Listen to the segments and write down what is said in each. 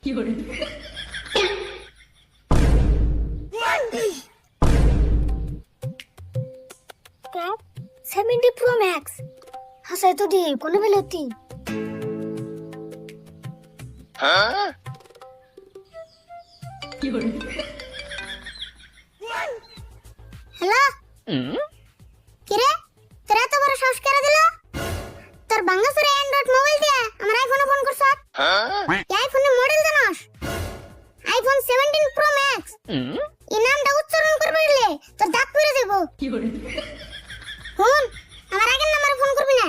क्या 70 Pro Max हंसा तो दी कोने में लेती हेलो किरे तेरा तो बड़ा साहस करे दिला তোর বাংলাদেশের অ্যান্ড্রয়েড মোবাইল দিয়া আমার আইফোনে ফোন করছ এই আইফোনের মডেল জানাস আইফোন 17 প্রো ম্যাক্স এই নামটা উচ্চারণ করবে দিলে তোর দাঁত পড়ে দেব ফোন আমার আগের নাম্বারে ফোন করবি না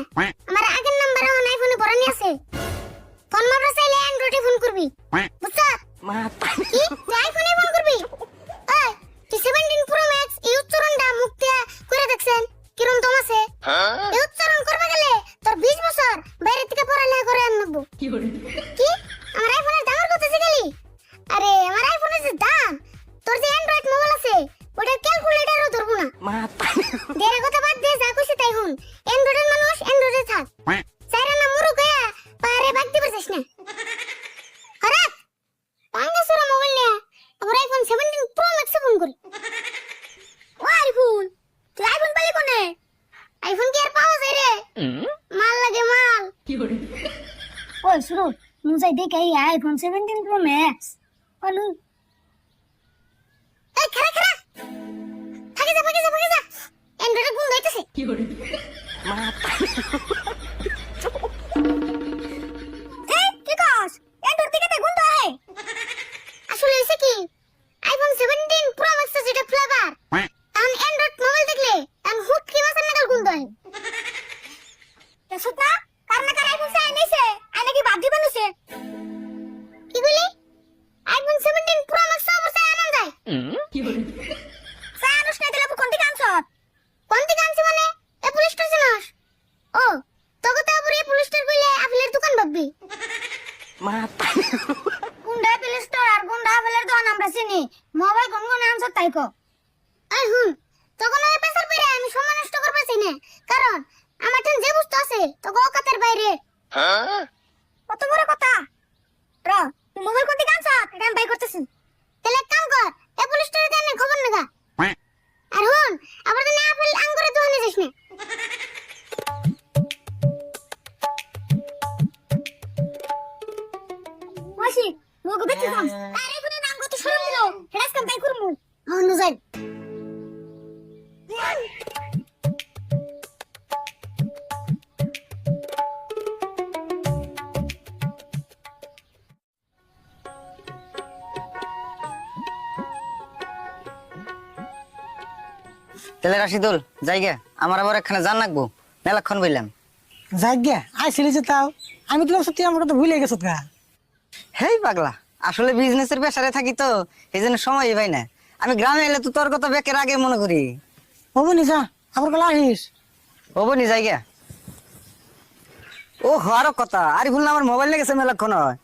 আমার আগের নাম্বারে আমার আইফোনে ভরানি আছে ফোন মারবা চাইলে অ্যান্ড্রয়েডে ফোন করবি বুঝছ কি তুই আইফোনে ফোন করবি এই তুই 17 প্রো ম্যাক্স এই উচ্চারণটা মুখ দিয়ে করে দেখছেন কিরম দম আছে এই উচ্চারণ করবে গেলে তোর 20 বছর বাইরে থেকে পড়ালেখা করে আনবো কি আমার আইফোনের দামের কথা জিগালি আরে আমার আইফোনের যে দাম তোর যে অ্যান্ড্রয়েড মোবাইল আছে ওটা ক্যালকুলেটরও ধরবো না দেরে কথা বাদ দে যা কইছি তাই হুন অ্যান্ড্রয়েডের মানুষ অ্যান্ড্রয়েডে থাক চাইরা না মুরু কয়া পারে বাগতে পারছিস না আরে পাঙ্গাসুরা মোবাইল নিয়ে আমার আইফোন 17 প্রো ম্যাক্স ফোন করি ও আইফোন তুই আইফোন পালি কোনে আইফোন কি আর পাওয়া যায় রে মাল লাগে মাল ওই শুনো মুজাই দেখে এই আইফোন 17 প্রো ম্যাক্স অনু এই খারা খারা ভাগে যা অ্যান্ড্রয়েডে গুণ হইতাছে এই কি কস অ্যান্ড্রয়েড থেকে তে গুণ হয় আসলে হইছে কি আইফোন 17 প্রো ম্যাক্স যেটা ফ্লেভার আন অ্যান্ড্রয়েড মোবাইল দেখলে আন হুট কি মাসের নাগাল গুণ হয় সুতনা কারণ কার আইফোন চাই নিছে আইনা কি বাদ দিবেন নিছে কি বলি আইফোন 17 প্রো ম্যাক্স অবশ্যই আনন্দ যায় কি বলি সানুস না দিলে কোন দিকে আনছ মানে অ্যাপল স্টোর চিনস ও তোকে তো আবার অ্যাপল স্টোর কইলে আপেলের দোকান ভাববি কোনটা অ্যাপল স্টোর আর কোনটা আপেলের দোকান আমরা চিনি মোবাইল কোন কোন আনছ তাই কো এই হুন তখন ওই পেছার বাইরে আমি সময় নষ্ট করব চাই না কারণ আমার টেন যে বুঝতে আছে তো গোকাতের বাইরে কত বড় কথা র তুই মোবাইল কোন দিকে আনছ এটা আমি বাই করতেছি তাহলে এক কাম কর অ্যাপল স্টোরে দেন খবর নেগা আর হুন আবার তো আপেল আঙ্গুরের দোকানে যাস না মাসি মোগো বেঁচে যাস আরে কোন নাম কত শুরু হলো হেডাস কাম বাই করমু হন যাই তেলে রাশিদুল যাইগে আমার আবার এখানে জান লাগবো মেলাক্ষণ বললাম যাইগে আইছিলি যে তাও আমি তো সত্যি আমার কথা ভুলে গেছত গা হেই পাগলা আসলে বিজনেসের প্রেসারে থাকি তো এই জন্য সময়ই পাই না আমি গ্রামে এলে তো তোর কথা বেকের আগে মনে করি হবো নি যা আমার গলা আহিস হবো নি যাইগে ও আরো কথা আরে ভুল না আমার মোবাইল নিয়ে গেছে মেলাক্ষণ হয়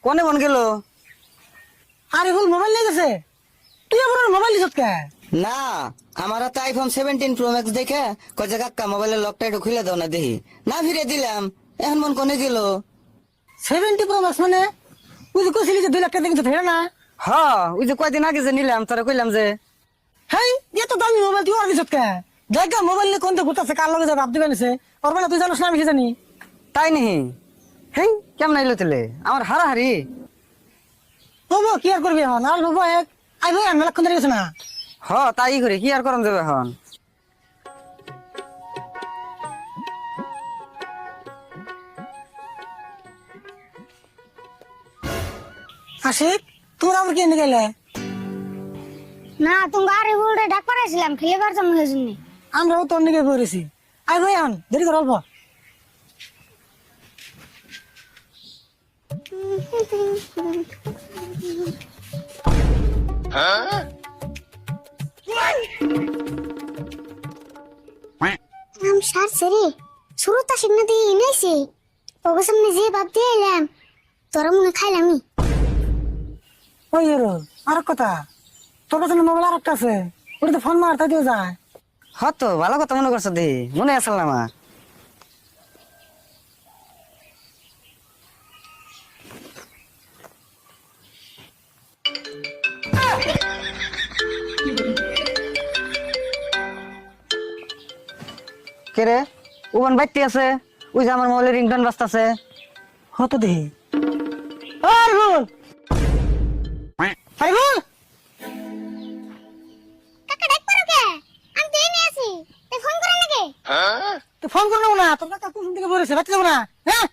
কোনে মন গেল আরে ভুল মোবাইল নিয়ে গেছে তুই আমার মোবাইল নিছত কে না আমার হাতে আইফোন 17 প্রো ম্যাক্স দেখে কয় কাকা মোবাইলের লকটা একটু খুলে দাও না দেখি না ফিরে দিলাম এখন মন কোনে গেল 70 প্রো ম্যাক্স মানে তুই যে কইছিলি যে 2 লাখ টাকা দিছিস হেরা না হ্যাঁ ওই যে কয়দিন আগে যে নিলাম তোরা কইলাম যে হেই এত দামি মোবাইল তুই আর দিছত কে জায়গা মোবাইল নিয়ে কোনতে ঘুরতাছে কার লগে যাবে আপনি বানিছে ওর বেলা তুই জানিস না আমি কি জানি তাই নেহি হেই কেমন আইলো তেলে আমার হারাহারি হবো কি আর করবি এখন আর হবো এক আই ভাই আমি লক্ষণ গেছে না হ তাই করে কি আর করন যাবে এখন আশিক তোর আবার কি এনে গেলে না তুমি আরে বলতে ডাক পারাইছিলাম খেলেবার জন্য হয়েছিল আমরাও তোর নিকে পড়েছি আই ভাই এখন দেরি কর অল্প নাম সার সেরে শুরুটা শিখনা দিয়ে এনেছে ওকে সামনে যে ভাব দিয়ে এলাম তোরা মনে খাইলামই ওই এরো আর কথা তোর কাছে মোবাইল আর একটা আছে ওটা তো ফোন মারতে দিও যায় হতো ভালো কথা মনে করছো দি মনে আসল না আমার কে রে উবান বাইতে আছে ওই যে আমার মোবাইলের রিংটোন বাজতাছে হতো দেহি আরিফুল আরিফুল কাকা ডাক পারো কে আমি তো এনে আছি তুই ফোন করে নাকি তুই ফোন করো না তোর কাকা কোন দিকে বলেছে বাচ্চা যাবো না হ্যাঁ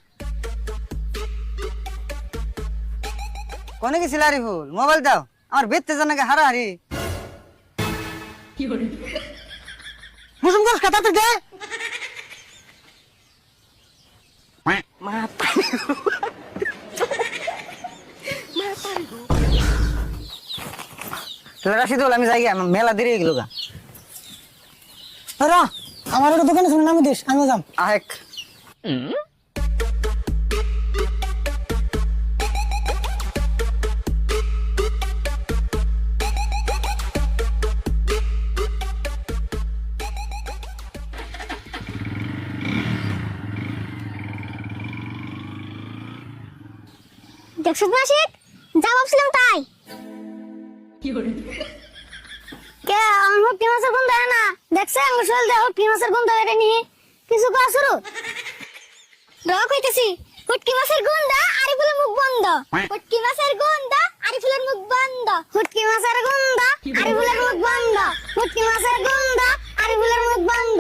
কোনে গেছিল আরিফুল মোবাইল দাও আমার বেতে জানাকে হারাহারি মুসুম কর কথা তো দে রাশিদুল আমি যাই গিয়া, মেলা দেরি হয়ে গেল গা র আমার একটা দোকানে শুনে নামি দিস আমি যাম আহেক দেখছো মাসিক যা ভাবছিলাম তাই কে আমার হুটকি মাছের গন্ধ হয় না দেখছে আমার শরীর দেহ হুটকি মাছের গন্ধ এটা নিয়ে কিছু করা শুরু কইতেছি হুটকি মাছের গন্ধ আরিফুলের মুখ বন্ধ হুটকি মাছের গন্ধ আরিফুলের মুখ বন্ধ হুটকি মাছের গন্ধ আরিফুলের মুখ বন্ধ হুটকি মাছের গন্ধ আরিফুলের মুখ বন্ধ